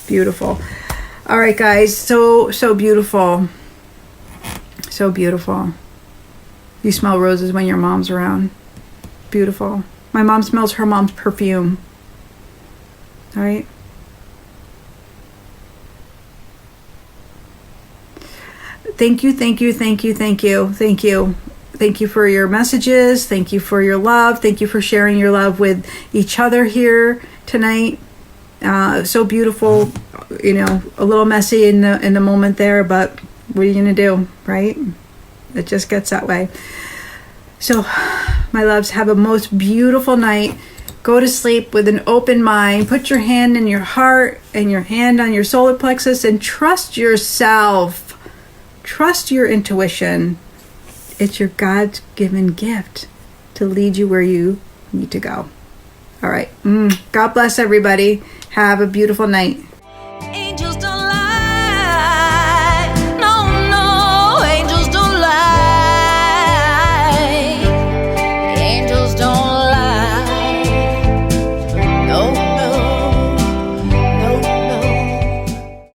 Beautiful. All right, guys. So beautiful. So beautiful. You smell roses when your mom's around. Beautiful. My mom smells her mom's perfume. All right? thank you, thank you, thank you, thank you, thank you. Thank you for your messages. Thank you for your love. Thank you for sharing your love with each other here tonight. So beautiful, you know, a little messy in the moment there, but what are you gonna do, right? It just gets that way. So, my loves, have a most beautiful night. Go to sleep with an open mind. Put your hand in your heart and your hand on your solar plexus and trust yourself. Trust your intuition. It's your God-given gift to lead you where you need to go. All right. God bless everybody. Have a beautiful night.